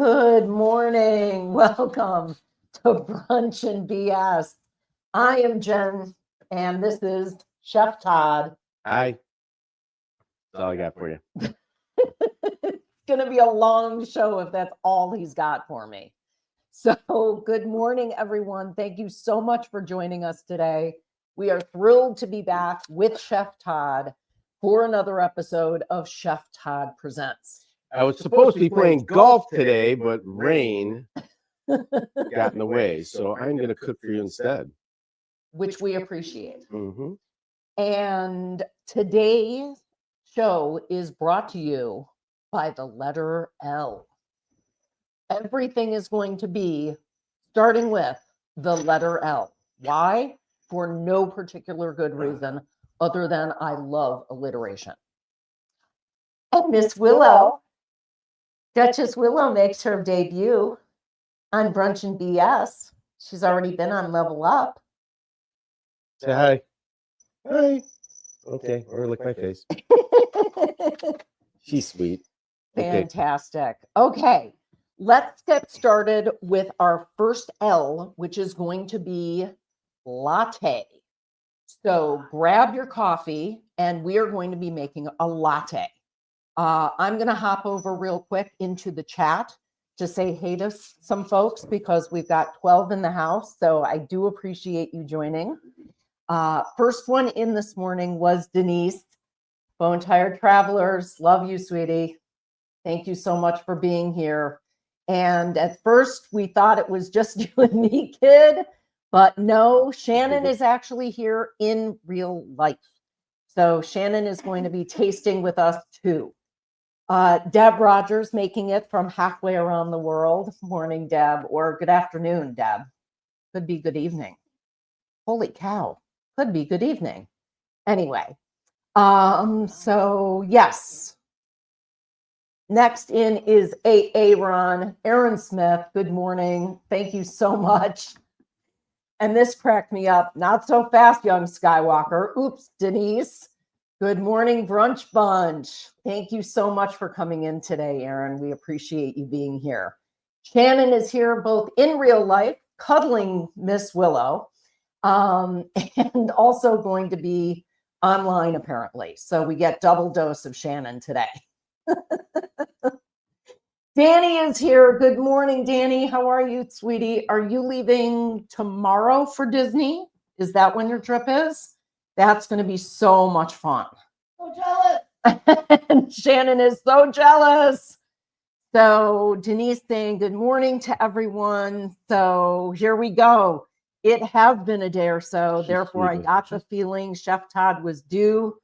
Good morning. Welcome to Brunch and BS. I am Jen, and this is Chef Todd. Hi. That's all I got for you. It's going to be a long show if that's all he's got for me. So, good morning, everyone. Thank you so much for joining us today. We are thrilled to be back with Chef Todd for another episode of Chef Todd Presents. I was supposed to be playing golf today, but rain got in the way. So I'm going to cook for you instead. Which we appreciate. Mm-hmm. And today's show is brought to you by the letter L. Everything is going to be starting with the letter L. Why? For no particular good reason other than I love alliteration. And Miss Willow, Duchess Willow, makes her debut on Brunch and BS. She's already been on Level Up. Say hi. Hi. Okay, or lick my face. She's sweet. Fantastic. Okay, let's get started with our first L, which is going to be latte. So grab your coffee, and we are going to be making a latte. I'm going to hop over real quick into the chat to say hey to some folks because we've got 12 in the house. So I do appreciate you joining. First one in this morning was Denise. Bone Tired Travelers. Love you, sweetie. Thank you so much for being here. And at first we thought it was just you and me, kid. But no, Shannon is actually here in real life. So Shannon is going to be tasting with us too. Deb Rogers making it from halfway around the world. Morning, Deb, or good afternoon, Deb. Could be good evening. Holy cow. Could be good evening. Anyway, so yes. Next in is Aaron Smith. Good morning. Thank you so much. And this cracked me up. Not so fast, young Skywalker. Oops, Denise. Good morning, Brunch Bunch. Thank you so much for coming in today, Aaron. We appreciate you being here. Shannon is here both in real life, cuddling Miss Willow, and also going to be online, apparently. So we get double dose of Shannon today. Danny is here. Good morning, Danny. How are you, sweetie? Are you leaving tomorrow for Disney? Is that when your trip is? That's going to be so much fun. So jealous. And Shannon is so jealous. So Denise saying good morning to everyone. So here we go. It has been a day or so. Therefore, I got the feeling Chef Todd was due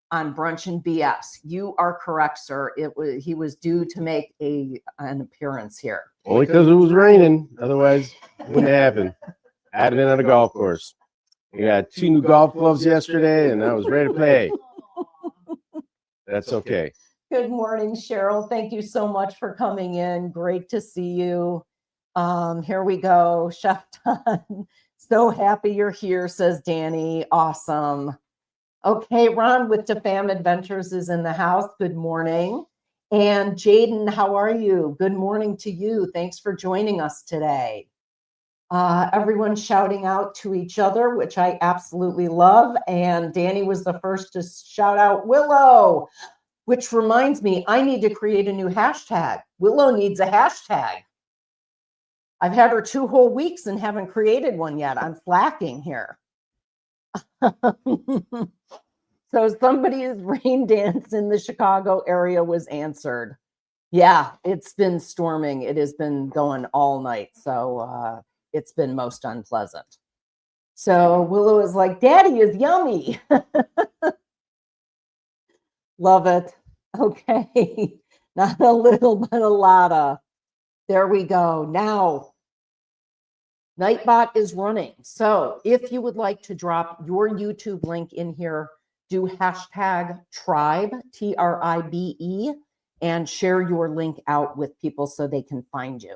on Brunch and BS. You are correct, sir. He was due to make an appearance here. Only because it was raining. Otherwise, it wouldn't happen. I had been on a golf course. I got 2 new golf gloves yesterday, and I was ready to play. That's okay. Good morning, Cheryl. Thank you so much for coming in. Great to see you. Here we go. Chef Todd. So happy you're here, says Danny. Awesome. Okay, Ron with DeFam Adventures is in the house. Good morning. And Jaden, how are you? Good morning to you. Thanks for joining us today. Everyone shouting out to each other, which I absolutely love. And Danny was the first to shout out Willow, which reminds me, I need to create a new hashtag. Willow needs a hashtag. I've had her 2 whole weeks and haven't created one yet. I'm flacking here. So somebody's rain dance in the Chicago area was answered. Yeah, it's been storming. It has been going all night. So it's been most unpleasant. So Willow is like, Daddy is yummy. Love it. Okay. Not a little, but a lotta. There we go. Now, Nightbot is running. So if you would like to drop your YouTube link in here, do hashtag tribe, TRIBE, and share your link out with people so they can find you.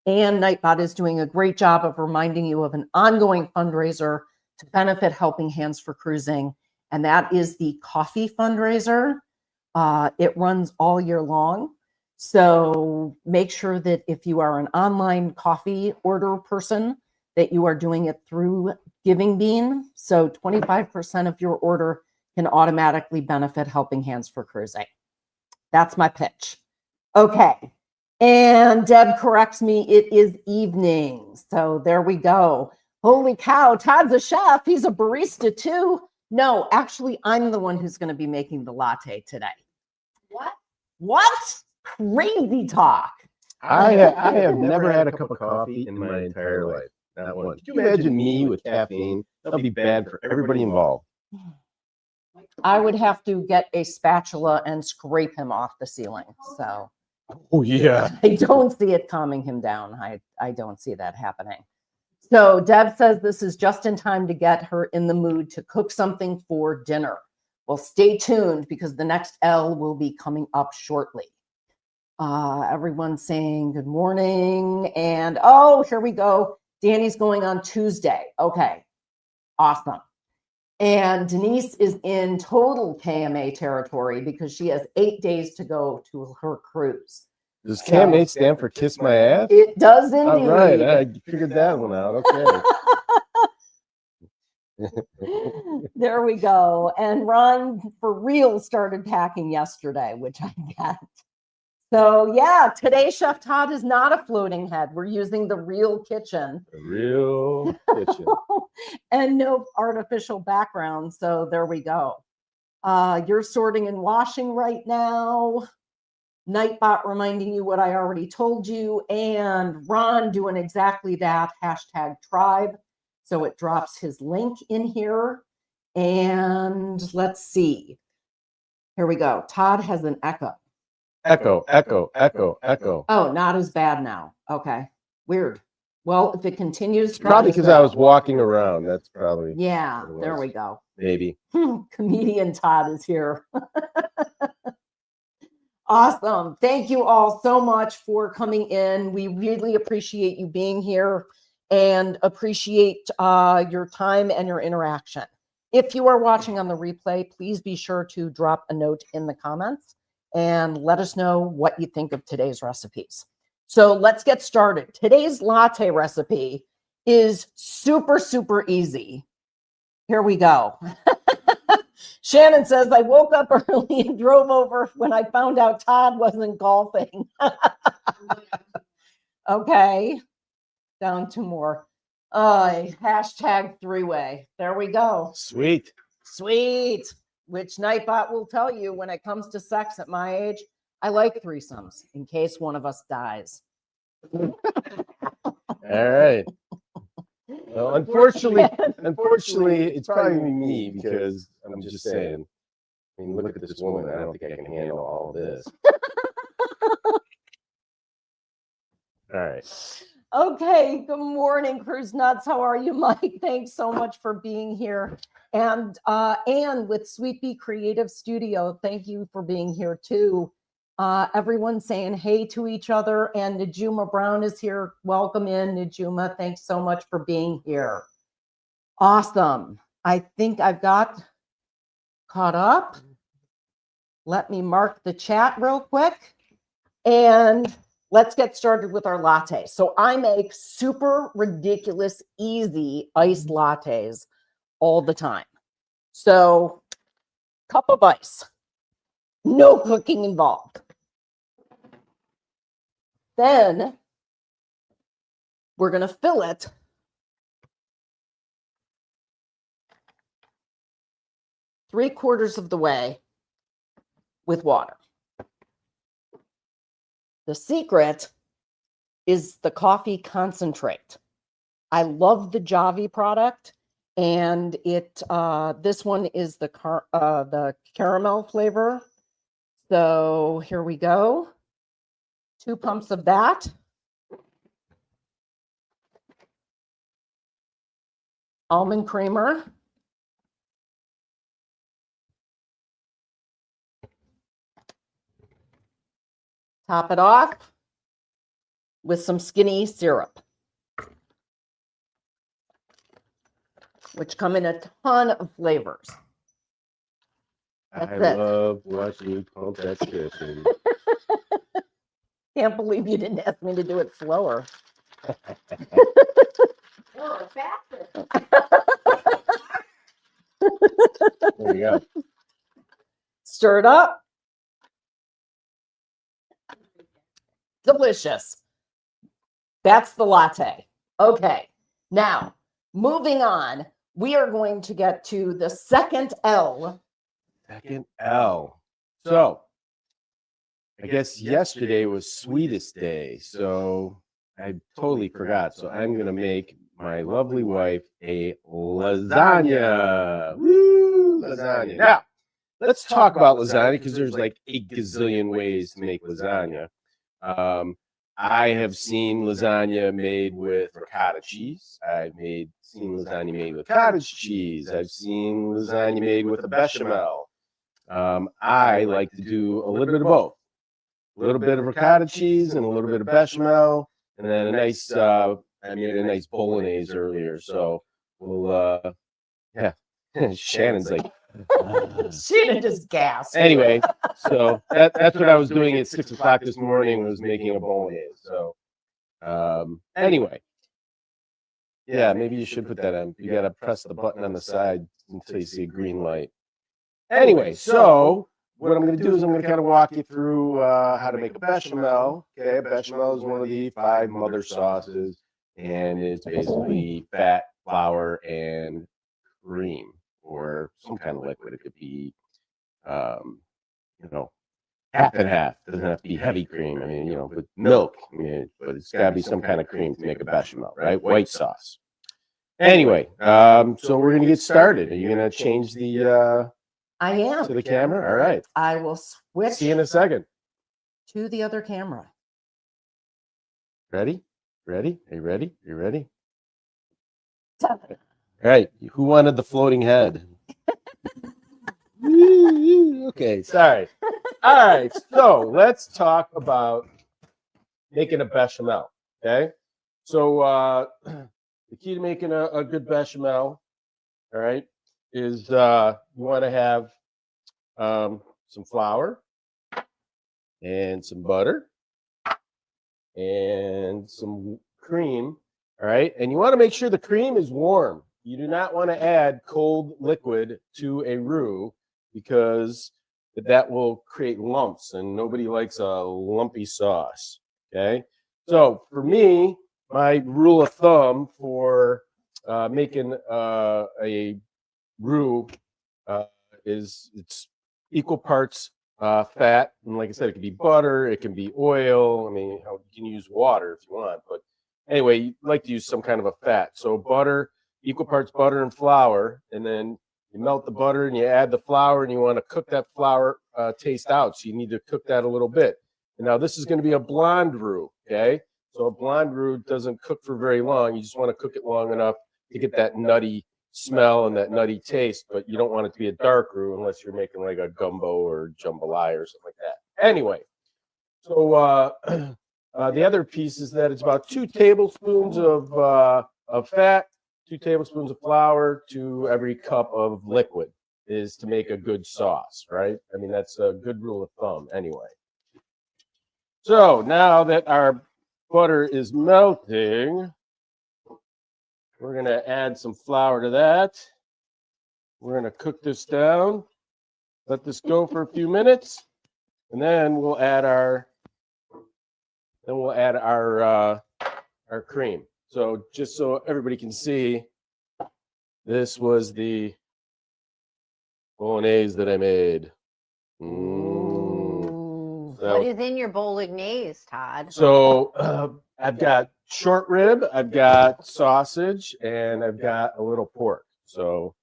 And Nightbot is doing a great job of reminding you of an ongoing fundraiser to benefit Helping Hands for Cruising. And that is the coffee fundraiser. It runs all year long. So make sure that if you are an online coffee order person, that you are doing it through Giving Bean. So 25% of your order can automatically benefit Helping Hands for Cruising. That's my pitch. Okay. And Deb corrects me, it is evening. So there we go. Holy cow, Todd's a chef. He's a barista too. No, actually, I'm the one who's going to be making the latte today. What? Crazy talk. I have never had a cup of coffee in my entire life. Not one. Could you imagine me with caffeine? That'd be bad for everybody involved. I would have to get a spatula and scrape him off the ceiling. So Oh, yeah. I don't see it calming him down. I don't see that happening. So Deb says this is just in time to get her in the mood to cook something for dinner. Well, stay tuned because the next L will be coming up shortly. Everyone's saying good morning. And oh, here we go. Danny's going on Tuesday. Okay, awesome. And Denise is in total KMA territory because she has 8 days to go to her cruise. Does KMA stand for Kiss My Ass? It does indeed. All right, I figured that one out. Okay. There we go. And Ron, for real, started packing yesterday, which I get. So yeah, today Chef Todd is not a floating head. We're using the real kitchen. The real kitchen. And no artificial background. So there we go. You're sorting and washing right now. Nightbot reminding you what I already told you. And Ron doing exactly that. #tribe. So it drops his link in here. And let's see. Here we go. Todd has an echo. Echo, echo, echo, echo. Oh, not as bad now. Okay. Weird. Well, if it continues. Probably because I was walking around. That's probably. Yeah, there we go. Maybe. Comedian Todd is here. Awesome. Thank you all so much for coming in. We really appreciate you being here and appreciate your time and your interaction. If you are watching on the replay, please be sure to drop a note in the comments and let us know what you think of today's recipes. So let's get started. Today's latte recipe is super, super easy. Here we go. Shannon says, I woke up early and drove over when I found out Todd wasn't golfing. Okay, down 2 more. #3-way. There we go. Sweet. Sweet. Which Nightbot will tell you when it comes to sex at my age, I like threesomes in case one of us dies. All right. Well, unfortunately, it's probably me because I'm just saying. I mean, look at this woman. I don't think I can handle all of this. All right. Okay. Good morning, Cruise Nuts. How are you, Mike? Thanks so much for being here. And Anne with Sweet Bee Creative Studio, thank you for being here too. Everyone's saying hey to each other, and Najuma Brown is here. Welcome in, Najuma. Thanks so much for being here. Awesome. I think I've got caught up. Let me mark the chat real quick, and let's get started with our latte. So I make super ridiculous, easy iced lattes all the time. So, cup of ice, no cooking involved. Then we're going to fill it three-quarters of the way with water. The secret is the coffee concentrate. I love the Javi product, and it this one is the caramel flavor. So here we go. 2 pumps of that. Almond creamer. Top it off with some skinny syrup, which come in a ton of flavors. I love watching you pump that chicken. Can't believe you didn't ask me to do it slower. Or faster. There you go. Stir it up. Delicious. That's the latte. Okay. Now, moving on, we are going to get to the second L. Second L. So, I guess yesterday was sweetest day, so I totally forgot. So I'm going to make my lovely wife a lasagna. Woo, lasagna. Now, let's talk about lasagna because there's like a gazillion ways to make lasagna. I have seen lasagna made with ricotta cheese. I've seen lasagna made with cottage cheese. I've seen lasagna made with a bechamel. I like to do a little bit of both. A little bit of ricotta cheese and a little bit of bechamel, and then a nice, I made a nice bolognese earlier. So we'll, yeah, Shannon's like, Shannon just gasped. anyway, so that's what I was doing at 6 o'clock this morning, was making a bolognese. So, anyway, yeah, maybe you should put that on. You got to press the button on the side until you see a green light. Anyway, so what I'm going to do is I'm going to kind of walk you through how to make a bechamel. Okay, bechamel is one of the 5 mother sauces, and it's basically fat, flour, and cream, or some kind of liquid. It could be, half and half. It doesn't have to be heavy cream. I mean, with milk. I mean, but it's got to be some kind of cream to make a bechamel, right? White sauce. Anyway, so we're going to get started. Are you going to change the I am. to the camera? All right. I will switch See you in a second. to the other camera. Ready? Ready? Are you ready? Are you ready? All right. Who wanted the floating head? Okay, sorry. All right. So let's talk about making a bechamel. Okay. So the key to making a good bechamel, all right, is you want to have some flour and some butter and some cream, all right? And you want to make sure the cream is warm. You do not want to add cold liquid to a roux because that will create lumps, and nobody likes a lumpy sauce, okay? So for me, my rule of thumb for making a roux is it's equal parts fat, and like I said, it can be butter, it can be oil. I mean, you can use water if you want, but anyway, you like to use some kind of a fat. So butter, equal parts butter and flour, and then you melt the butter and you add the flour, and you want to cook that flour taste out. So you need to cook that a little bit. And now this is going to be a blonde roux, okay? So a blonde roux doesn't cook for very long. You just want to cook it long enough to get that nutty smell and that nutty taste, but you don't want it to be a dark roux unless you're making like a gumbo or jambalaya or something like that. Anyway, so the other piece is that it's about 2 tablespoons of fat, 2 tablespoons of flour to every cup of liquid is to make a good sauce, right? I mean, that's a good rule of thumb anyway. So now that our butter is melting, we're going to add some flour to that. We're going to cook this down, let this go for a few minutes, and then we'll add our cream. So just so everybody can see, this was the bolognese that I made. What is in your bolognese, Todd? So I've got short rib, I've got sausage, and I've got a little pork. So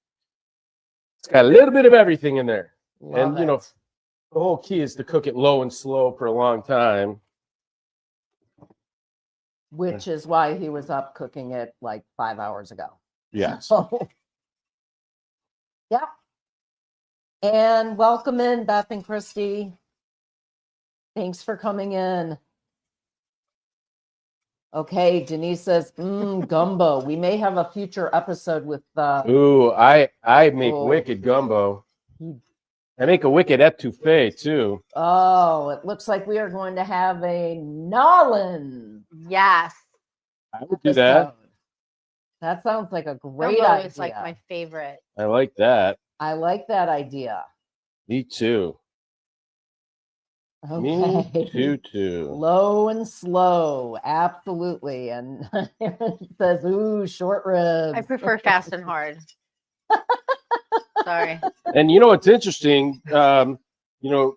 it's got a little bit of everything in there. Love and, it. the whole key is to cook it low and slow for a long time. Which is why he was up cooking it like 5 hours ago. Yes. So, yeah. And welcome in, Beth and Christy. Thanks for coming in. Okay, Denise says, gumbo. We may have a future episode with Ooh, I make Oh. wicked gumbo. I make a wicked etouffee too. Oh, it looks like we are going to have a Nolan. Yes. I would do that. episode. That sounds like a great Gumbo idea. is like my favorite. I like that. I like that idea. Me too. Okay. Me too. Low and slow, absolutely. And it says, "Ooh, short ribs." I prefer fast and hard. Sorry. And you know what's interesting? You know,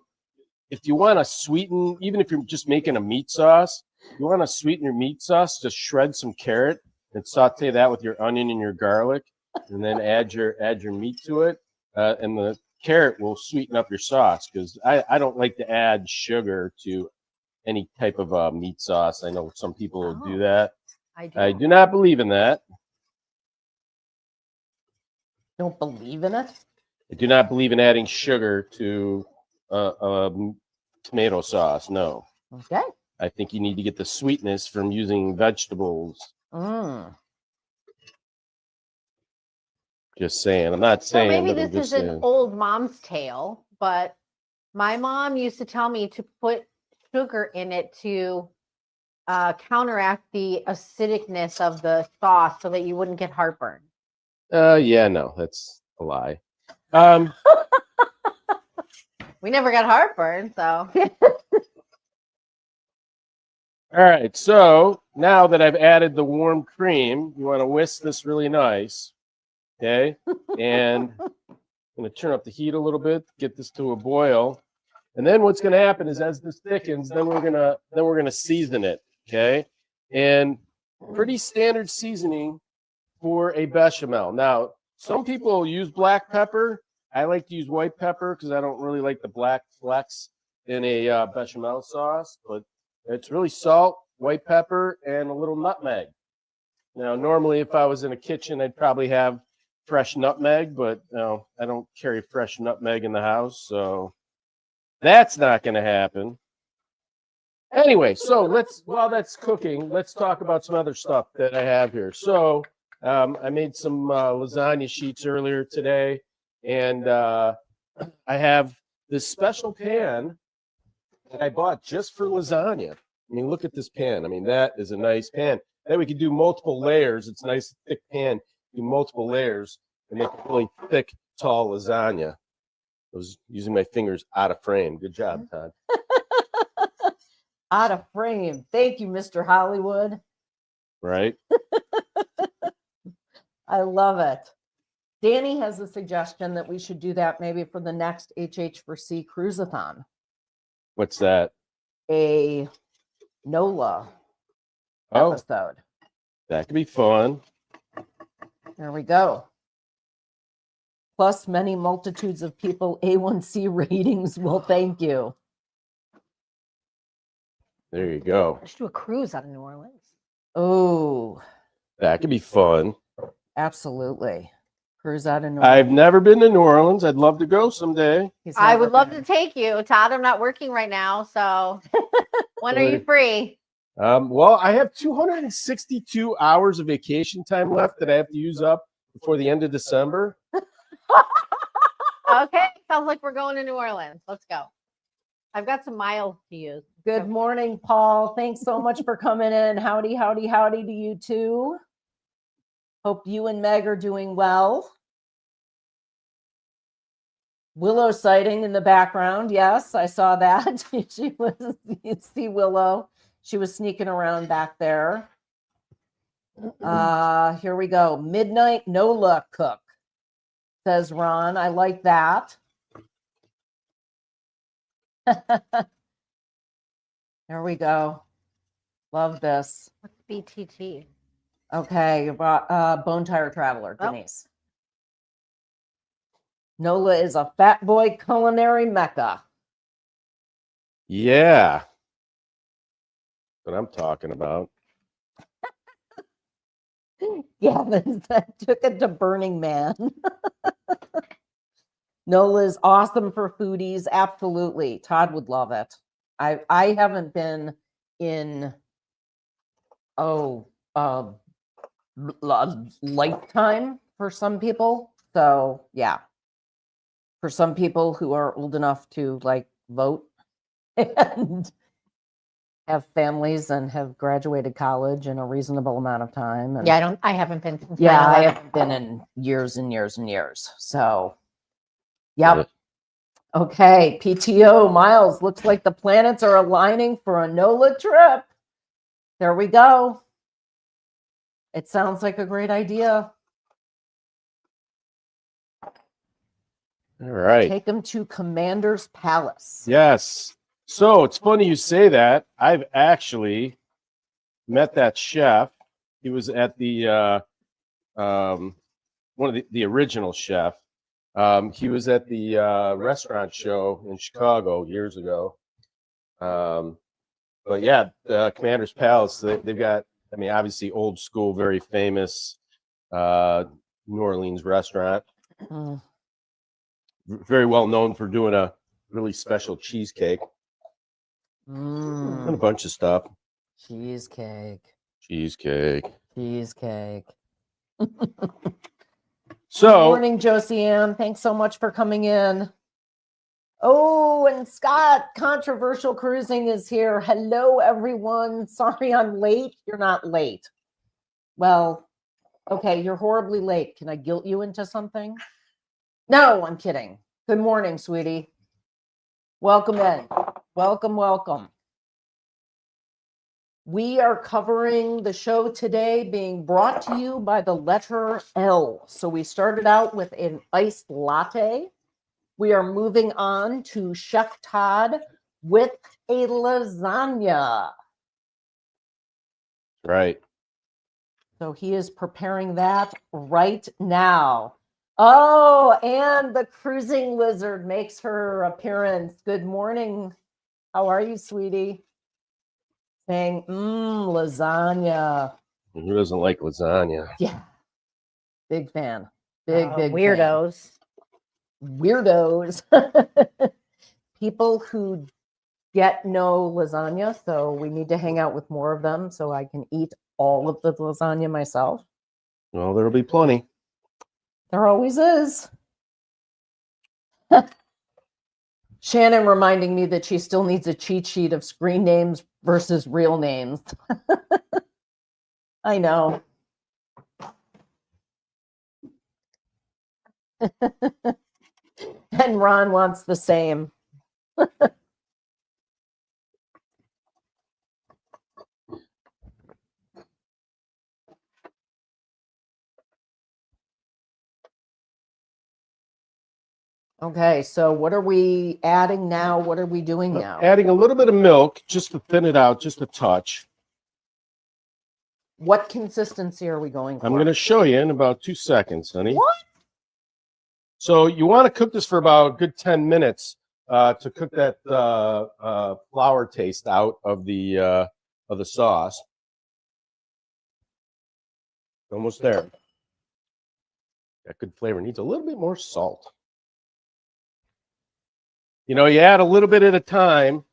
if you want to sweeten, even if you're just making a meat sauce, you want to sweeten your meat sauce, just shred some carrot and saute that with your onion and your garlic, and then add your meat to it, and the carrot will sweeten up your sauce. Because I don't like to add sugar to any type of meat sauce. I know some people will do that. I do not believe in that. Don't believe in it? I do not believe in adding sugar to tomato sauce. No. Okay. I think you need to get the sweetness from using vegetables. Just saying. I'm not saying. Well, maybe but I'm this just is saying. an old mom's tale, but my mom used to tell me to put sugar in it to counteract the acidicness of the sauce so that you wouldn't get heartburn. Yeah, no, that's a lie. We never got heartburn, so. All right, so now that I've added the warm cream, you want to whisk this really nice, okay? And I'm going to turn up the heat a little bit, get this to a boil, and then what's going to happen is as this thickens, then we're gonna season it, okay? And pretty standard seasoning for a bechamel. Now, some people use black pepper. I like to use white pepper because I don't really like the black flecks in a bechamel sauce, but it's really salt, white pepper, and a little nutmeg. Now, normally if I was in a kitchen, I'd probably have fresh nutmeg, but no, I don't carry fresh nutmeg in the house, so that's not going to happen. Anyway, so while that's cooking, let's talk about some other stuff that I have here. So I made some lasagna sheets earlier today, and I have this special pan that I bought just for lasagna. I mean, look at this pan. I mean, that is a nice pan. Then we could do multiple layers. It's a nice thick pan. Do multiple layers and make a really thick, tall lasagna. I was using my fingers out of frame. Good job, Todd. Out of frame. Thank you, Mr. Hollywood. Right? I love it. Danny has a suggestion that we should do that maybe for the next HH for C cruiseathon. What's that? A NOLA episode. That could be fun. There we go. Plus, many multitudes of people A1C ratings will thank you. There you go. Let's do a cruise out of New Orleans. Oh, That could be fun. absolutely. Cruise out in New I've Orleans. never been to New Orleans. I'd love to go someday. I would love to take you, Todd. I'm not working right now, so when are you free? Well, I have 262 hours of vacation time left that I have to use up before the end of December. Okay, sounds like we're going to New Orleans. Let's go. I've got some miles to use. Good morning, Paul. Thanks so much for coming in. Howdy, howdy, howdy to you too. Hope you and Meg are doing well. Willow sighting in the background. Yes, I saw that. She was, you see Willow. She was sneaking around back there. Here we go. Midnight NOLA cook, says Ron. I like that. There we go. Love this. What's BTT? Okay, Bone Tire Traveler, Denise. NOLA is a fat boy culinary mecca. Yeah. What I'm talking about. Gavin took it to Burning Man. NOLA is awesome for foodies. Absolutely. Todd would love it. I haven't been in lifetime for some people. So yeah. for some people who are old enough to like vote and have families and have graduated college in a reasonable amount of time. And Yeah, I haven't been since yeah, I 9/11. haven't been in years and years and years. So, yep. Okay, PTO, Miles, looks like the planets are aligning for a NOLA trip. There we go. It sounds like a great idea. All right. Take them to Commander's Palace. Yes. So it's funny you say that. I've actually met that chef. He was at the one of the original chef. He was at the restaurant show in Chicago years ago. But yeah, Commander's Palace, they've got, I mean, obviously old school, very famous New Orleans restaurant. Mm. Very well known for doing a really special cheesecake and a Mm. bunch of stuff. Cheesecake. Cheesecake. Cheesecake. So, Good morning, Josie Ann. Thanks so much for coming in. Oh, and Scott, Controversial Cruising is here. Hello, everyone. Sorry I'm late. You're not late. Well, okay, you're horribly late. Can I guilt you into something? No, I'm kidding. Good morning, sweetie. Welcome in. Welcome, welcome. We are covering the show today being brought to you by the letter L. So we started out with an iced latte. We are moving on to Chef Todd with a lasagna. right. So he is preparing that right now. Oh, and the cruising lizard makes her appearance. Good morning. How are you, sweetie? Saying, lasagna. Who doesn't like lasagna? Yeah. Big fan. Big fan. Weirdos. Weirdos. People who get no lasagna. So we need to hang out with more of them so I can eat all of the lasagna myself. Well, there'll be plenty. There always is. Shannon reminding me that she still needs a cheat sheet of screen names versus real names. I know. And Ron wants the same. Okay, so what are we adding now? What are we doing now? Adding a little bit of milk just to thin it out, just a touch. What consistency are we going for? I'm going to show you in about 2 seconds, honey. What? So you want to cook this for about a good 10 minutes to cook that flour taste out of the sauce. Almost there. Got good flavor. Needs a little bit more salt. You know, you add a little bit at a time.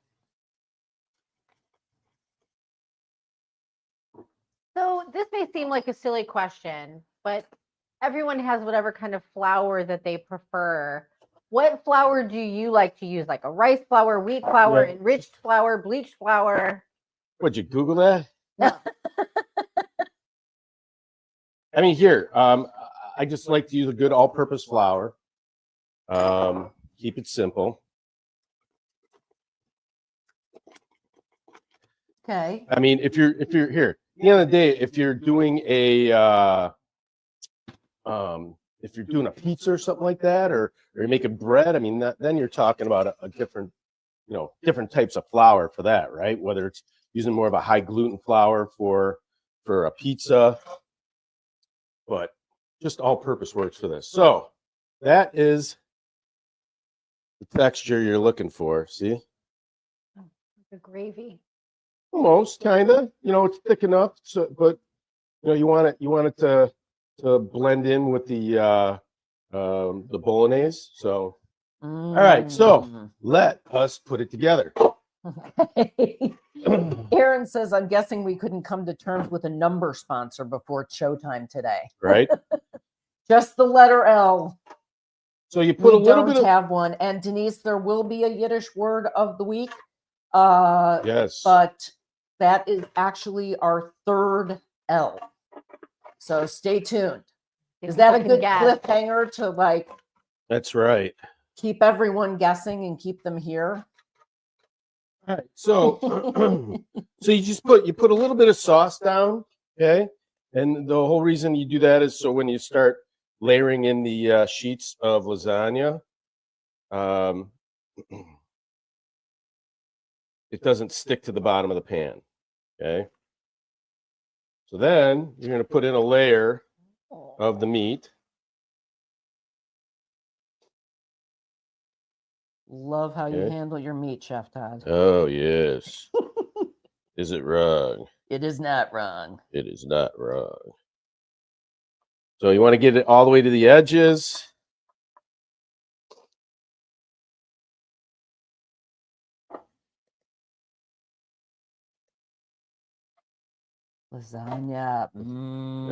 So this may seem like a silly question, but everyone has whatever kind of flour that they prefer. What flour do you like to use? Like a rice flour, wheat flour, enriched flour, bleached flour? Would you Google that? No. I mean, here, I just like to use a good all-purpose flour. Keep it simple. Okay. I mean, if you're here, at the end of the day, if you're doing a if you're doing a pizza or something like that, or you're making bread, I mean, then you're talking about a different, different types of flour for that, right? Whether it's using more of a high gluten flour for a pizza, but just all-purpose works for this. So that is the texture you're looking for. See? The gravy. Almost, kind of. It's thick enough. So, but you want it to blend in with the bolognese. So, all right. So let us put it together. Aaron says, "I'm guessing we couldn't come to terms with a number sponsor before showtime today." Right. Just the letter L. So you put a We little don't bit of have one. And Denise, there will be a Yiddish word of the week. yes. But that is actually our third L. So stay tuned. If Is that a people good can guess. cliffhanger to like That's right. keep everyone guessing and keep them here? All right. So so you put a little bit of sauce down, okay? And the whole reason you do that is so when you start layering in the sheets of lasagna, it doesn't stick to the bottom of the pan, okay? So then you're going to put in a layer of the meat. Love how you Okay. handle your meat, Chef Todd. Oh, yes. Is it wrong? It is not wrong. It is not wrong. So you want to get it all the way to the edges. Lasagna. I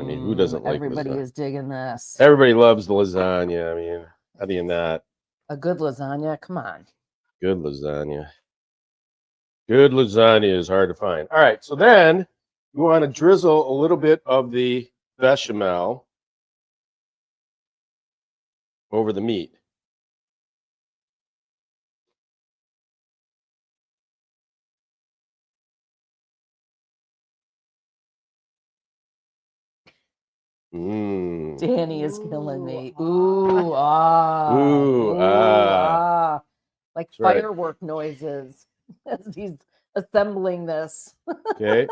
mean, who doesn't like everybody lasagna? is digging this. Everybody loves the lasagna. I mean, how do you not? A good lasagna. Come on. Good lasagna. Good lasagna is hard to find. All right, so then you want to drizzle a little bit of the bechamel over the meat. Danny is killing me. Ooh, ah. Ooh, ah. Like That's right. firework noises as he's assembling this. Okay.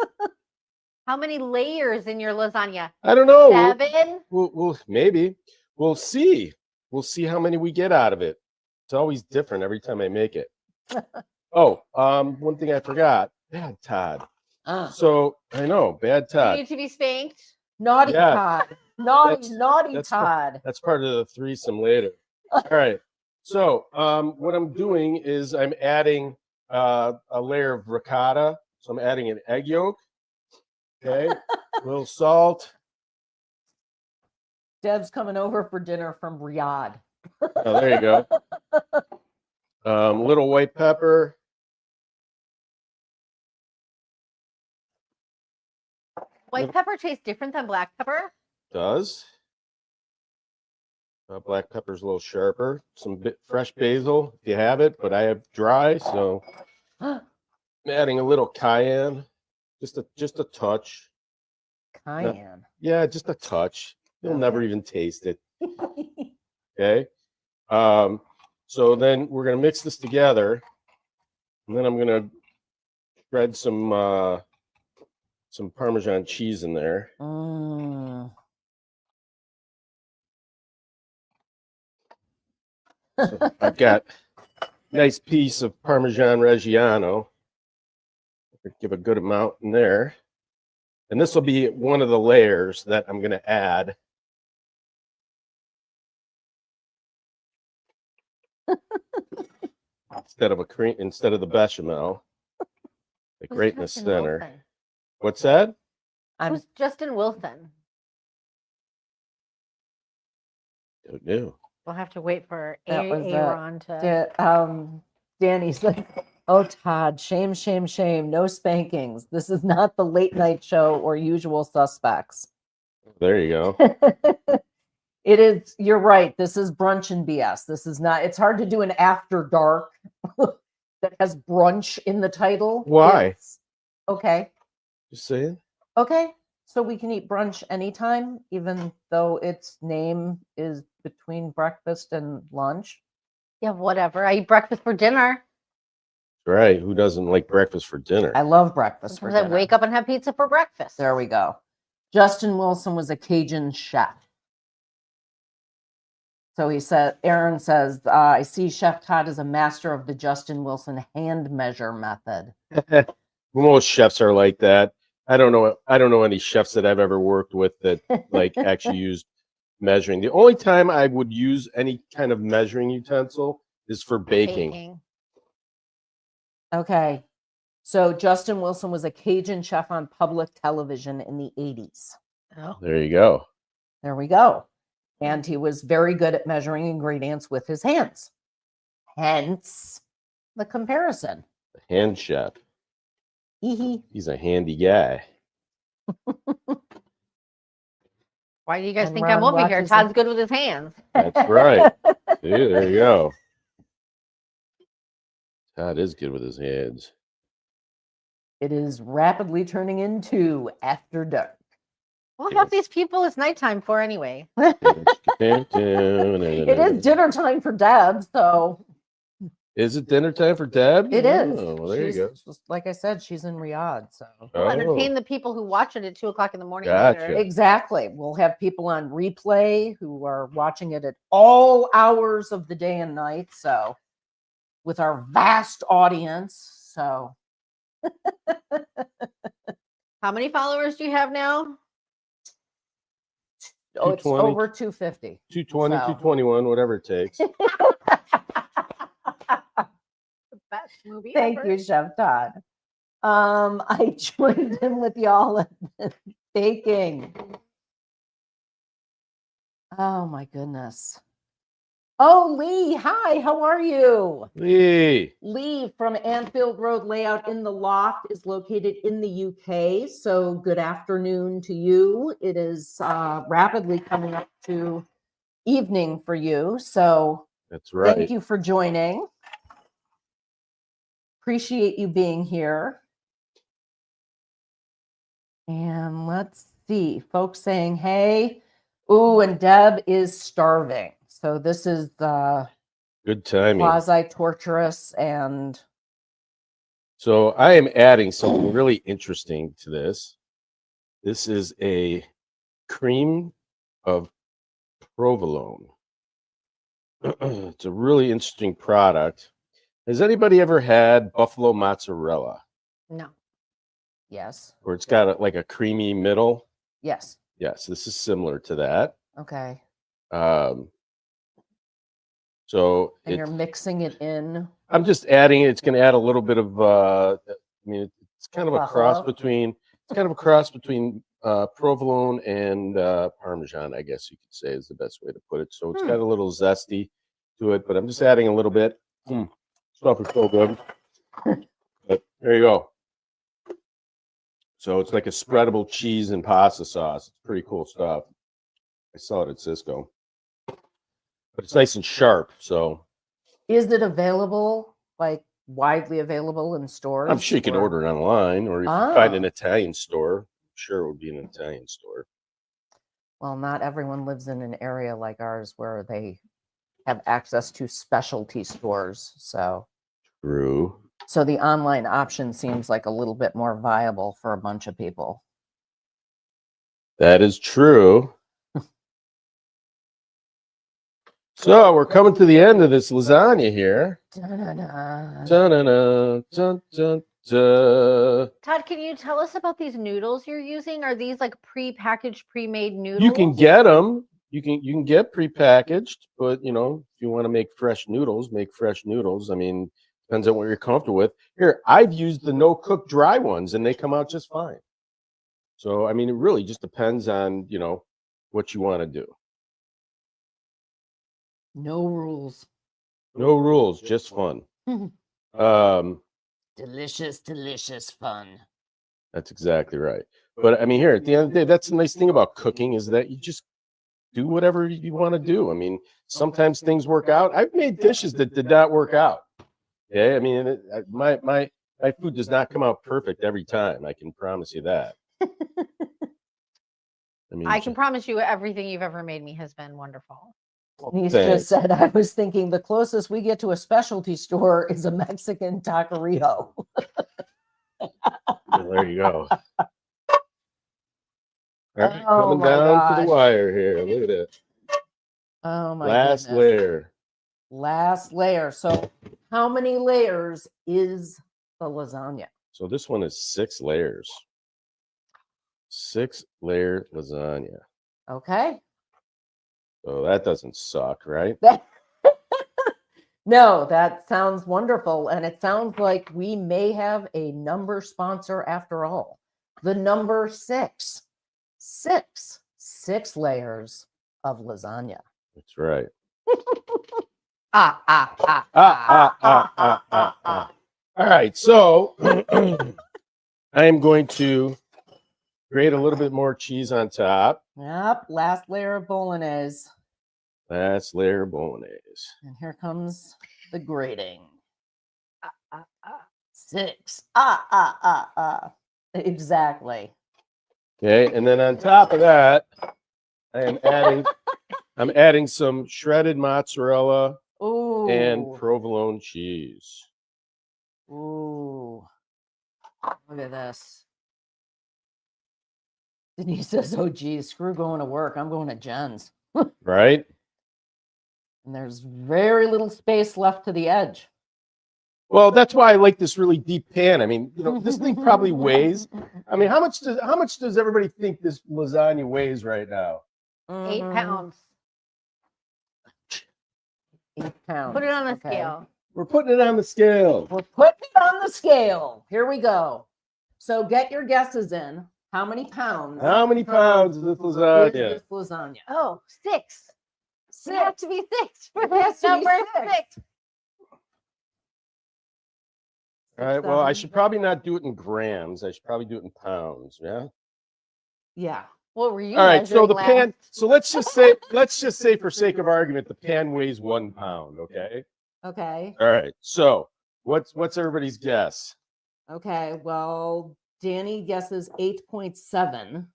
How many layers in your lasagna? I don't know. 7? We'll maybe. We'll see. We'll see how many we get out of it. It's always different every time I make it. Oh, one thing I forgot. Bad Todd. So I know, bad You Todd. need to be spanked. Naughty Yeah. Todd. Naughty That's Todd. That's part of the threesome later. All right. So what I'm doing is I'm adding a layer of ricotta. So I'm adding an egg yolk. Okay. A little salt. Deb's coming over for dinner from Riyadh. Oh, there you go. Little white pepper. White pepper tastes different than black pepper. Does. Black pepper's a little sharper. Some fresh basil if you have it, but I have dry, so I'm adding a little cayenne, just a touch. Cayenne. Yeah, just a touch. You'll Okay. never even taste it. Okay. So then we're gonna mix this together, and then I'm gonna shred some Parmesan cheese in there. So I've got a nice piece of Parmesan Reggiano. Give a good amount in there. And this will be one of the layers that I'm going to add. instead of the bechamel. Like Who's right in the Justin center. Wilson? What's that? Who's Justin Wilson? Don't know. We'll have to wait for That was Aaron to. Danny's like, oh, Todd, shame, shame, shame. No spankings. This is not the late night show or usual suspects. There you go. It is, you're right. This is brunch and BS. This is not, it's hard to do an after dark that has brunch in the title. Why? Okay. Just saying. Okay. So we can eat brunch anytime, even though its name is between breakfast and lunch. Yeah, whatever. I eat breakfast for dinner. Right. Who doesn't like breakfast for dinner? I love breakfast for Sometimes dinner. I wake up and have pizza for breakfast. There we go. Justin Wilson was a Cajun chef. So he said, Aaron says, I see Chef Todd is a master of the Justin Wilson hand measure method. Most chefs are like that. I don't know any chefs that I've ever worked with that like actually used measuring. The only time I would use any kind of measuring utensil is for baking. Okay. So Justin Wilson was a Cajun chef on public television in the 80s. Oh. There you go. There we go. And he was very good at measuring ingredients with his hands. Hence the comparison. Hand chef. Hee He's a handy guy. Why do you guys And think Ron I'm over here? watches Todd's good with his hands. That's right. See, there you go. Todd is good with his hands. It is rapidly turning into After Dark. Well, half these people it's nighttime for anyway. It is dinner time for Deb, so Is it dinner time for Deb? it is. Oh, well, there you go. Like I said, she's in Riyadh, so We'll Oh, entertain the people who watch it at 2:00 in the morning. Gotcha. Later. exactly. We'll have people on replay who are watching it at all hours of the day and night. So, with our vast audience, so How many followers do you have now? it's 220. over 250. 220, So. 221, whatever it takes. Best movie Thank ever. you, Chef Todd. I joined in with y'all at the baking. Oh my goodness. Oh, Lee, hi, how are you? Lee. Lee from Anfield Road Layout in the Loft is located in the UK. So good afternoon to you. It is rapidly coming up to evening for you. So That's right. thank you for joining. Appreciate you being here. And let's see, folks saying, hey, ooh, and Deb is starving. So this is Good timing. quasi-torturous and So I am adding something really interesting to this. This is a cream of provolone. It's a really interesting product. Has anybody ever had buffalo mozzarella, No. yes, where it's got like a creamy middle? yes, Yes, this is similar to that. okay. So And you're mixing it in. I'm just adding it. It's going to add a little bit of. I mean, it's kind of a cross Buffalo. between. It's kind of a cross between provolone and Parmesan, I guess you could say is the best way to put it. So it's got a little zesty to it, but I'm just adding a little bit. Stuff is so good. But there you go. So it's like a spreadable cheese and pasta sauce. It's pretty cool stuff. I saw it at Cisco. But it's nice and sharp, so Is it available, like widely available in stores? I'm sure you can or- order it online, or if you find an Ah. Italian store, I'm sure it would be an Italian store. Well, not everyone lives in an area like ours where they have access to specialty stores. So True. the online option seems like a little bit more viable for a bunch of people. That is true. So we're coming to the end of this lasagna here. Da-da-da. Dun-dun-dun, dun-dun-dun. Todd, can you tell us about these noodles you're using? Are these like pre-packaged, pre-made noodles? You can get them. You can get prepackaged, but you know, if you want to make fresh noodles, make fresh noodles. I mean, depends on what you're comfortable with. Here, I've used the no-cook dry ones, and they come out just fine. So, I mean, it really just depends on, you know, what you want to do. No rules. No rules, just fun. Delicious, delicious fun. That's exactly right. But I mean, here at the end of the day, that's the nice thing about cooking is that you just do whatever you want to do. I mean, sometimes things work out. I've made dishes that did not work out. Yeah, I mean, my food does not come out perfect every time. I can promise you that. I mean, I can promise you everything you've ever made me has been wonderful. He's thanks. just said, I was thinking the closest we get to a specialty store is a Mexican taqueria. There you go. All right, Oh coming my down to gosh. the wire here. Look at it. Oh my Last goodness. layer. Last layer. So how many layers is the lasagna? So this one is 6 layers. 6-layer lasagna. Okay. So that doesn't suck, right? No, that sounds wonderful. And it sounds like we may have a number sponsor after all. The number 6. 6 layers of lasagna. That's right. All right, so I am going to grate a little bit more cheese on top. Yep, last layer of bolognese. Last layer of bolognese. And here comes the grating. 6. Exactly. Okay, and then on top of that, I'm adding some shredded mozzarella Ooh. and provolone cheese. Ooh. Look at this. Denise says, oh, geez, screw going to work. I'm going to Jen's. Right? And there's very little space left to the edge. Well, that's why I like this really deep pan. I mean, you know, this thing probably weighs. I mean, how much does everybody think this lasagna weighs right now? 8 pounds. 8 pounds. Put it on a Okay. scale. We're putting it on the scale. We're putting it on the scale. Here we go. So get your guesses in. How many pounds? How many pounds is this lasagna? Is this lasagna? Oh, 6. It has to be 6 for It has this to be number 6. 6. All right. Well, I should probably not do it in grams. I should probably do it in pounds. Yeah. Yeah. What were you? All right. So the measuring pan. last? So let's just say for sake of argument, the pan weighs 1 pound. Okay. Okay. All right. So what's everybody's guess? Okay. Well, Danny guesses 8.7.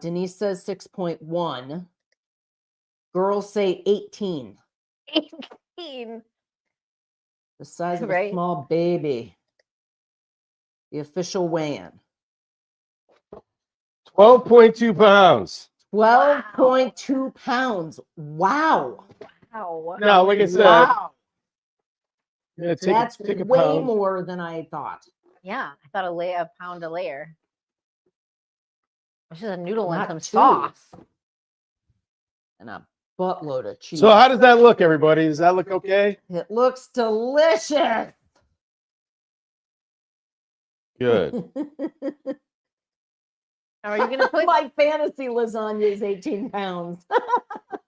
Denise says 6.1. Girls say 18. 18. The size of a Right. small baby. The official weigh-in. 12.2 pounds. 12.2 pounds. Wow. Wow. Now, like I said, Wow. yeah, That's take a way pound. more than I thought. Yeah, I thought a pound a layer. It's just a noodle and Not some two. sauce. And a buttload of cheese. So how does that look, everybody? Does that look okay? It looks delicious. Good. Are you gonna put? My fantasy lasagna is 18 pounds.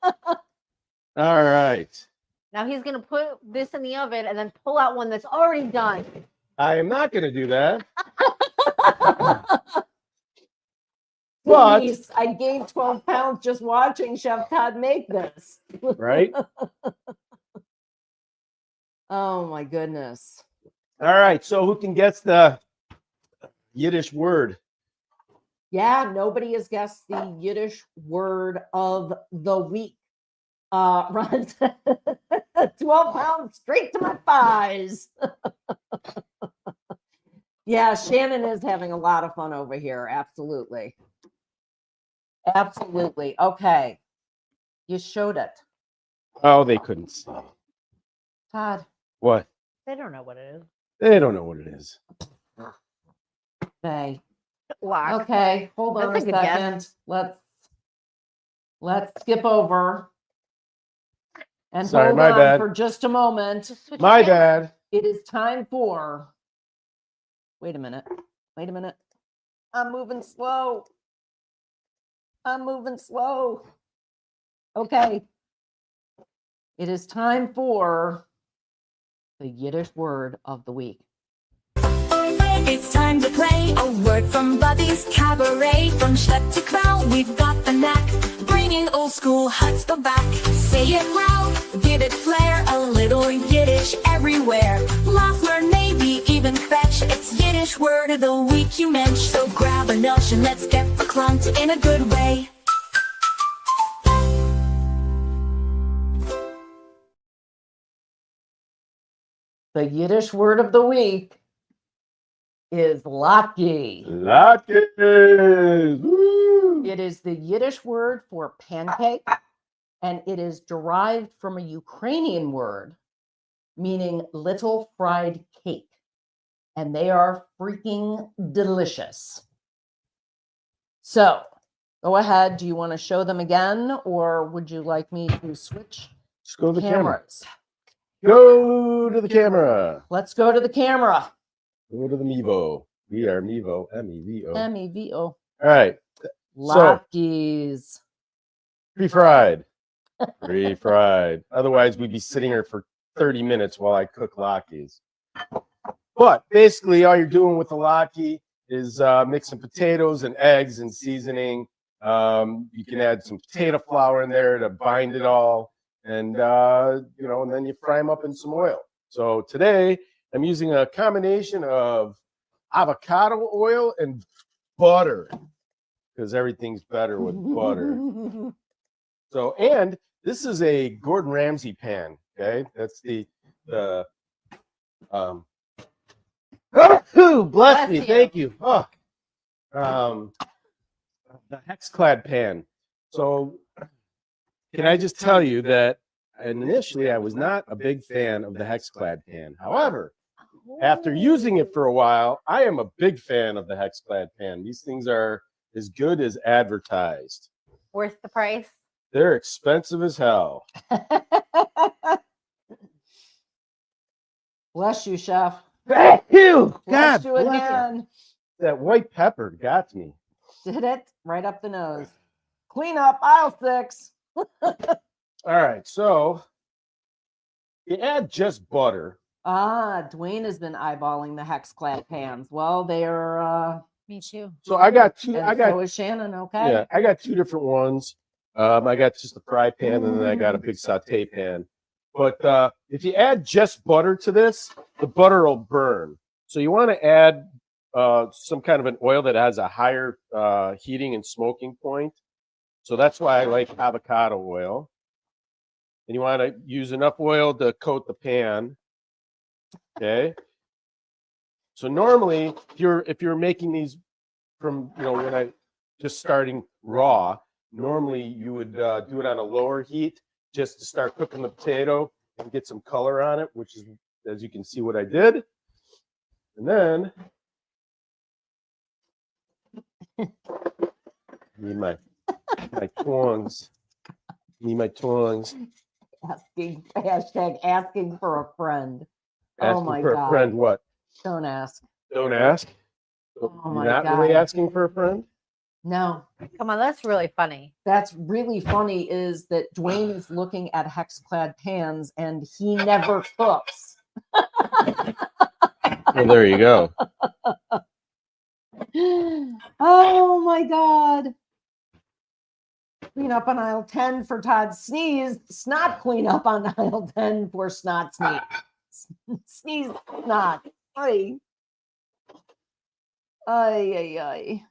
All right. Now he's gonna put this in the oven and then pull out one that's already done. I am not going to do that. But Denise, I gained 12 pounds just watching Chef Todd make this. right. Oh my goodness. All right. So who can guess the Yiddish word? Yeah, nobody has guessed the Yiddish word of the week. Ron said, 12 pounds straight to my thighs. Yeah, Shannon is having a lot of fun over here. Absolutely. Absolutely. Okay. You showed it. Oh, they couldn't see. Todd. What? They don't know what it is. They don't know what it is. Okay. Lock. Okay. Hold on a That's a good guess. second. Let's skip over. And Sorry, hold my on bad. for just a moment. Just switch My it down. bad. It is time for. Wait a minute. Wait a minute. I'm moving slow. I'm moving slow. Okay. It is time for the Yiddish word of the week. It's time to play a word from Buddy's Cabaret. From Schlepp to Crown, we've got the knack. Bringing old school huts back. Say it loud, give it flair. A little Yiddish everywhere. Laugh, learn, maybe even fetch. It's Yiddish word of the week you mensch. So grab a nosh and let's get verklempt in a good way. The Yiddish word of the week is lucky. Latkes. Woo! It is the Yiddish word for pancake, and it is derived from a Ukrainian word meaning little fried cake. And they are freaking delicious. So go ahead. Do you want to show them again, or would you like me to switch Just go to the camera. cameras? Go to the camera. Let's go to the camera. Go to the Mevo. We are Mevo. MEVO. MEVO. All right. Lockies. Pre-fried. Pre-fried. Otherwise, we'd be sitting here for 30 minutes while I cook latkes. But basically, all you're doing with the latke is mixing potatoes and eggs and seasoning. You can add some potato flour in there to bind it all, and and then you fry them up in some oil. So today, I'm using a combination of avocado oil and butter, because everything's better with butter. So, and this is a Gordon Ramsay pan. Okay, that's the bless me, thank you. Oh, the Hexclad pan. So, can I just tell you that initially I was not a big fan of the Hexclad pan. However, after using it for a while, I am a big fan of the Hexclad pan. These things are as good as advertised. Worth the price? They're expensive as hell. Bless you, chef. Thank you. Bless God you bless again. it. That white pepper got me. Did it right up the nose. Clean up aisle 6. All right, so you add just butter. Dwayne has been eyeballing the Hexclad pans. Well, they're Me too. So I got two. and I got so is Shannon. Okay. yeah. I got two different ones. I got just a fry pan, and then I got a big saute pan. But if you add just butter to this, the butter will burn. So you want to add some kind of an oil that has a higher heating and smoking point. So that's why I like avocado oil. And you want to use enough oil to coat the pan. Okay. So normally, if you're making these from when I just starting raw, normally you would do it on a lower heat just to start cooking the potato and get some color on it, which is, as you can see, what I did. And then need my tongs. Need my tongs. Asking for a friend. Asking oh my for God. a friend, what? Don't ask. Don't ask. Oh You're my not God. really asking for a friend? No. Come on, that's really funny. That's really funny is that Dwayne is looking at Hexclad pans and he never cooks. Well, there you go. Oh my God. Clean up on aisle 10 for Todd sneeze. Snot clean up on aisle 10 for snot sneeze. Sneeze snot. Ay. Ay, ay, ay.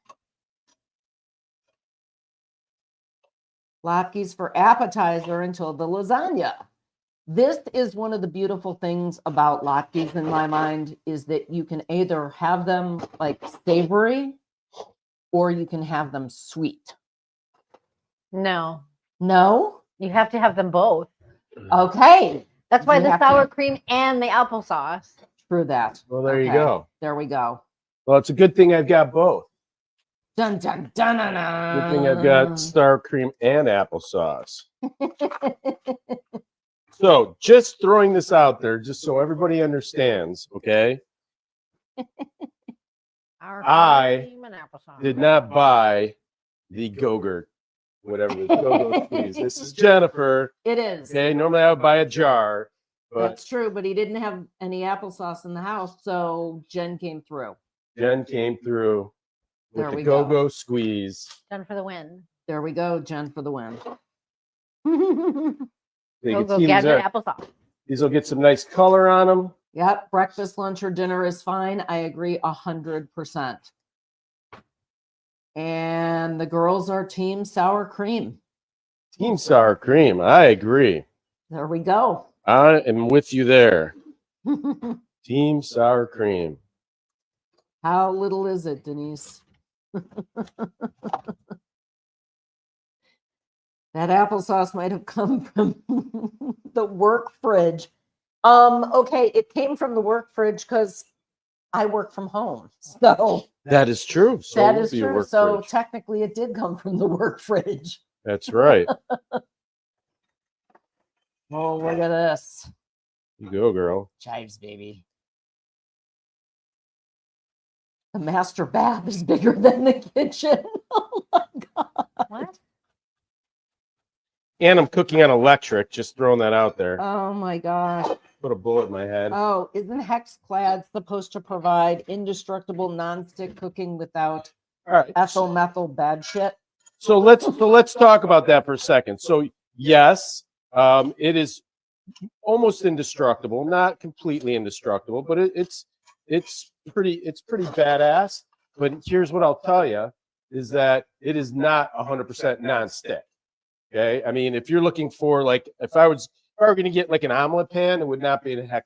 Latkes for appetizer until the lasagna. This is one of the beautiful things about latkes in my mind is that you can either have them like savory or you can have them sweet. No, No? you have to have them both. Okay. That's why You the have to- sour cream and the applesauce. True that. Well, there you Okay. go. There we go. Well, it's a good thing I've got both. Dun, dun, dun, dun, dun. Good thing I've got sour cream and applesauce. So just throwing this out there, just so everybody understands, okay? Sour I cream and applesauce. Did not buy the Go-Gurt, whatever the Go-Go squeeze. This is Jennifer. It is. Okay, normally I would buy a jar, but That's true, but he didn't have any applesauce in the house, so Jen came through. Jen came through with There the we go. Go-Go squeeze. Done for the win. There we go, Jen for the win. You Go can see gadget applesauce. these will get some nice color on them. Yep, breakfast, lunch, or dinner is fine. I agree 100%. And the girls are team sour cream. Team sour cream, I agree. There we go. I am with you there. Team sour cream. How little is it, Denise? That applesauce might have come from the work fridge. Okay, it came from the work fridge because I work from home. So That is true. So that it would is be a true. work So fridge. technically it did come from the work fridge. That's right. Oh, look at this. You go, girl. Chives, baby. The master bath is bigger than the kitchen. Oh my God. What? And I'm cooking on electric. Just throwing that out there. Oh my gosh. Put a bullet in my head. Oh, isn't Hexclad supposed to provide indestructible nonstick cooking without All right. ethyl methyl bad shit? So let's talk about that for a second. So yes, it is almost indestructible, not completely indestructible, but it's pretty badass. But here's what I'll tell you is that it is not 100% nonstick. Okay, I mean, if you're looking for like, if I were going to get like an omelet pan, it would not be a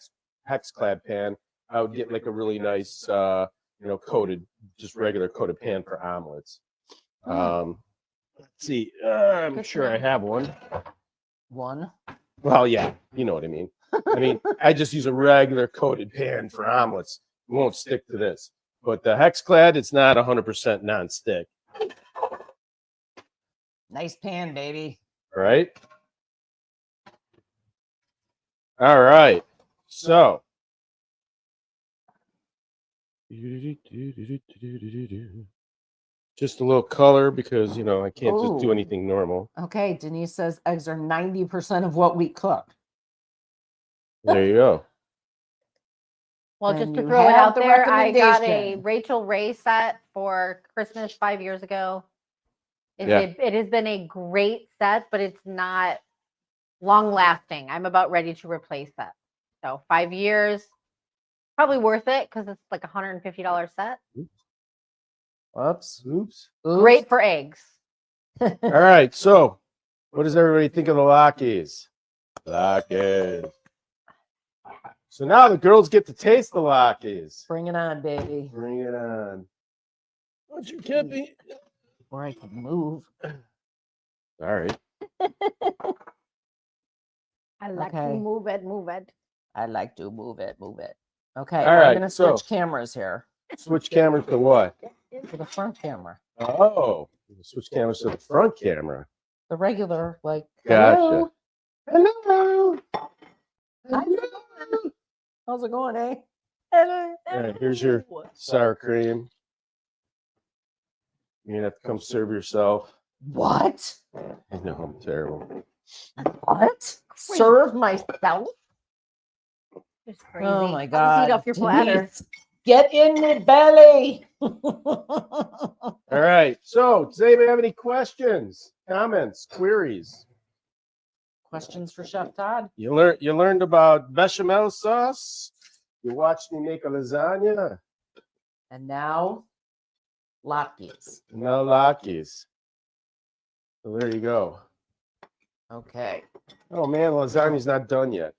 Hexclad pan. I would get like a really nice, coated, just regular coated pan for omelets. Let's see, I'm sure I have one. One. Well, yeah, you know what I mean. I mean, I just use a regular coated pan for omelets. It won't stick to this. But the Hexclad, it's not 100% nonstick. Nice pan, baby. All right. All right. So. Just a little color because, I can't just do Ooh. anything normal. Okay, Denise says eggs are 90% of what we cook. There you go. Well, And just to you throw it have out the there, I got a recommendation. Rachel Ray set for Christmas 5 years ago. Yeah. It has been a great set, but it's not long lasting. I'm about ready to replace that. So 5 years, probably worth it because it's like $150 set. Whoops. Oops. Great for eggs. All right. So, what does everybody think of the Lockies? Lockies. So now the girls get to taste the Lockies. Bring it on, baby. Bring it on. Don't you get me? Or I can move. All right. I like to Okay. move it, move it. I like to move it, move it. Okay, All I'm right, going to so- switch cameras here Switch cameras to what? to the front camera. Oh, switch cameras to the front camera. The regular, like, Gotcha. hello. Hello. Hello. How's it going, eh? Hello. All right, here's your sour cream. You're going to have to come serve yourself. What? I know, I'm terrible. What? Serve myself? Just crazy. Oh my I'll just God. eat off your platter. Denise, get in the belly. All right. So, does anybody have any questions, comments, queries? Questions for Chef Todd? You learned about bechamel sauce. You watched me make a lasagna. And now, latkes. No Lockies. So there you go. Okay. Oh man, lasagna's not done yet.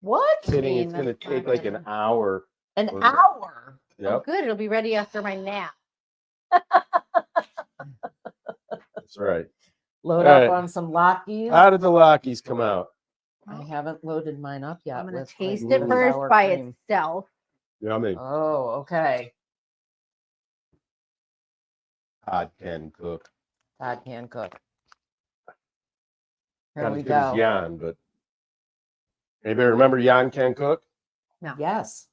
What? Kidding, mean, it's gonna that's take not like an gonna- hour. An Or- hour? Oh, Yep, good. It'll be ready after my nap. that's right. Load All up right. on some latkes. How did the Lockies come out? I haven't loaded mine up yet. I'm going to with my taste it it first sour by cream. itself. Yummy. Oh, okay. Todd can cook. Todd can cook. Here Not we as good as go. Jan, but anybody remember Jan can cook? No. Yes.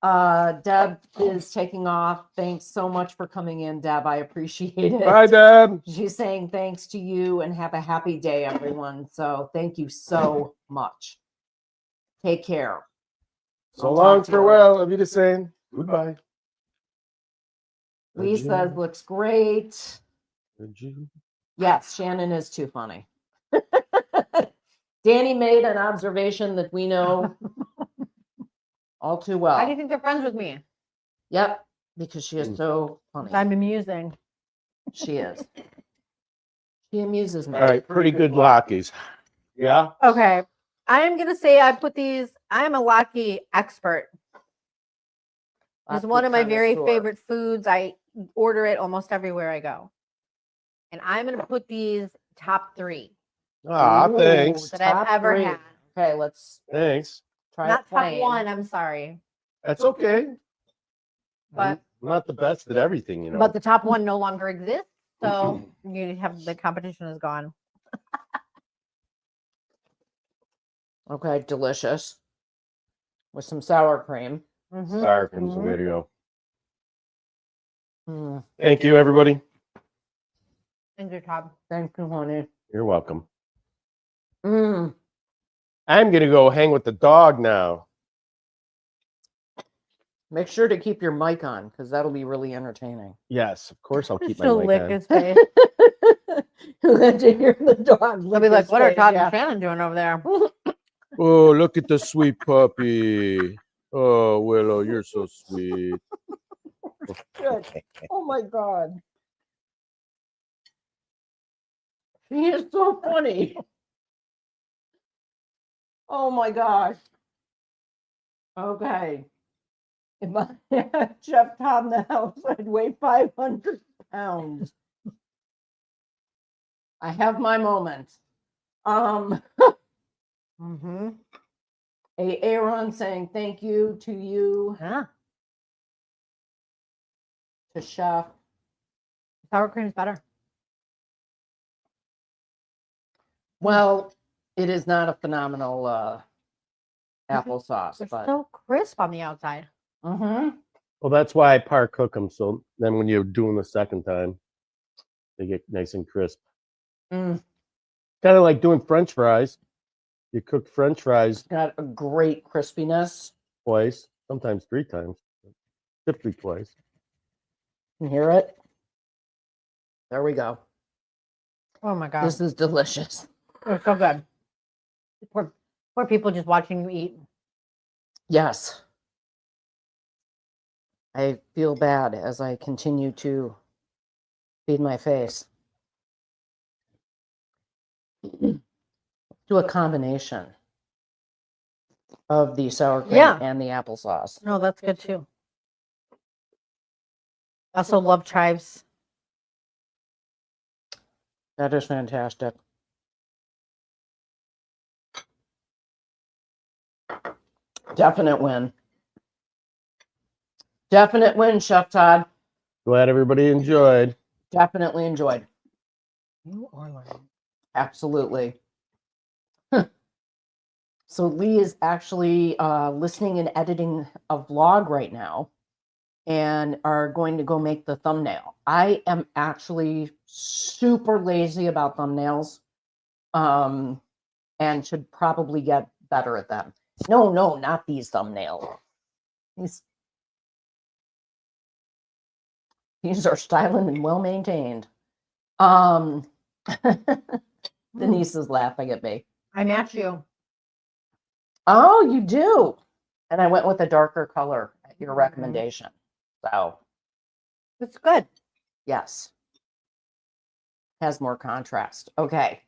Deb is taking off. Thanks so much for coming in, Deb. I appreciate it. Bye, Deb. She's saying thanks to you and have a happy day, everyone. So thank you so much. Take care. So I'll long, talk to you. farewell. I'll be the same. Goodbye. Lee says looks great. Adieu. Yes, Shannon is too funny. Danny made an observation that we know all too well. Why do you think they're friends with me? Yep, because she is so funny. I'm amusing. She is. She amuses me. All right, pretty good Lockies. Yeah? Okay. I am going to say I put these, I'm a Locky expert. It's one of my very Connoisseur. favorite foods. I order it almost everywhere I go. And I'm going to put these top 3 Ah, Ooh, thanks. that I've top ever 3. had. Okay, let's Thanks. try Not it top plain. 1, I'm sorry. That's okay. But I'm not the best at everything, you know. but the top 1 no longer exists. So you have the competition is gone. Okay, delicious. With some sour cream. Mhm. Sour cream's the way to go. Mm, Thank you, everybody. Thank you, Todd. thank you, honey. You're welcome. Mm. I'm gonna go hang with the dog now. Make sure to keep your mic on because that'll be really entertaining. Yes, of course I'll keep my She'll mic lick on. his face. Then to hear the dog. They'll lick be like, his what are face, Todd yeah. and Shannon doing over there? Oh, look at the sweet puppy. Oh, Willow, you're so sweet. Good. Oh my God. He is so funny. Oh my gosh. Okay. If I had Chef Todd in the house, I'd weigh 500 pounds. I have my moment. Mm-hmm. Aaron saying thank you to you, Yeah. to Chef. Sour cream is better. Well, it is not a phenomenal applesauce, They're but so crisp on the outside. mm-hmm. Well, that's why I par cook them. So then when you do them the second time, they get nice and crisp. Mm. Kind of like doing French fries. You cook French fries Got a great crispiness. twice, sometimes 3 times, typically twice. You hear it? There we go. Oh my God. This is delicious. It's so good. Poor people just watching you eat. Yes. I feel bad as I continue to feed my face. Do a combination of the sour cream Yeah. and the applesauce. No, that's good too. I also love chives. That is fantastic. Definite win. Definite win, Chef Todd. Glad everybody enjoyed. Definitely enjoyed. You are lying. Absolutely. So Lee is actually listening and editing a vlog right now and are going to go make the thumbnail. I am actually super lazy about thumbnails and should probably get better at them. No, not these thumbnails. These are styling and well maintained. Denise is laughing at me. I match you. Oh, you do. And I went with a darker color at your recommendation. So, It's good. yes. Has more contrast. Okay.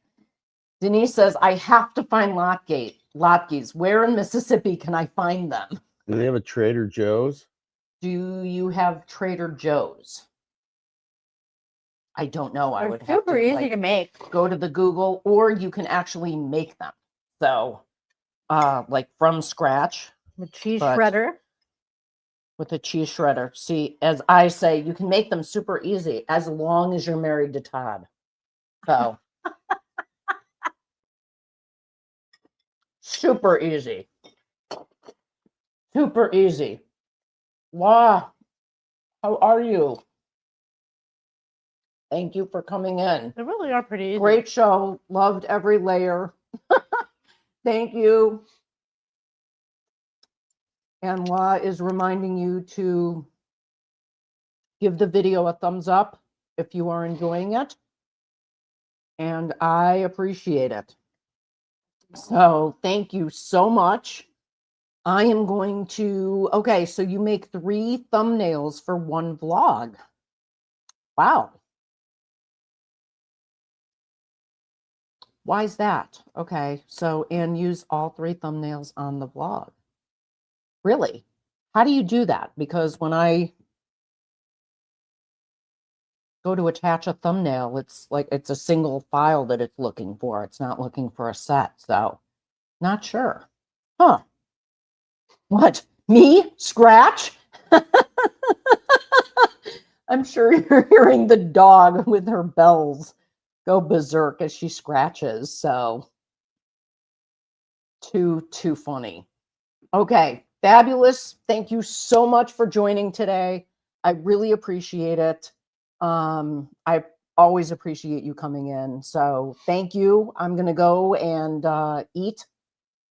Denise says, I have to find latkes. Where in Mississippi can I find them? Do they have a Trader Joe's? Do you have Trader Joe's? I don't know. I They're would have super to easy to make. go to the Google, or you can actually make them. So, like from scratch The cheese But- shredder. with a cheese shredder. See, as I say, you can make them super easy as long as you're married to Todd. So, super easy. Super easy. Wow. How are you? Thank you for coming in. They really are pretty easy. Great show. Loved every layer. Thank you. And La is reminding you to give the video a thumbs up if you are enjoying it. And I appreciate it. So thank you so much. I am going to, okay, so you make 3 thumbnails for one vlog. Wow. Why is that? Okay, so, and use all 3 thumbnails on the vlog. Really? How do you do that? Because when I go to attach a thumbnail, it's like it's a single file that it's looking for. It's not looking for a set. So, not sure. Huh. What? Me? Scratch? I'm sure you're hearing the dog with her bells go berserk as she scratches. So, too funny. Okay, fabulous. Thank you so much for joining today. I really appreciate it. I always appreciate you coming in. So thank you. I'm going to go and eat.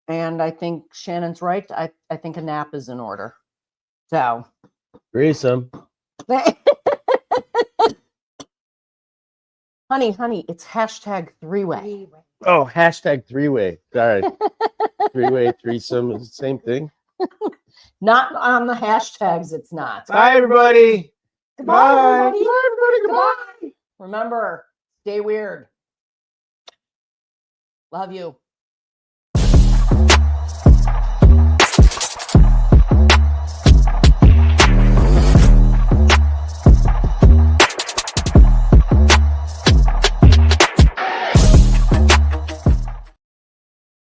And I think Shannon's right. I think a nap is in order. So. Threesome. Honey, it's hashtag 3-way. Oh, hashtag 3-way. Sorry. 3-way, threesome is the same thing. Not on the hashtags, it's not. Bye, everybody. Goodbye, Bye. everybody. Bye, everybody. Goodbye. Remember, stay weird. Love you.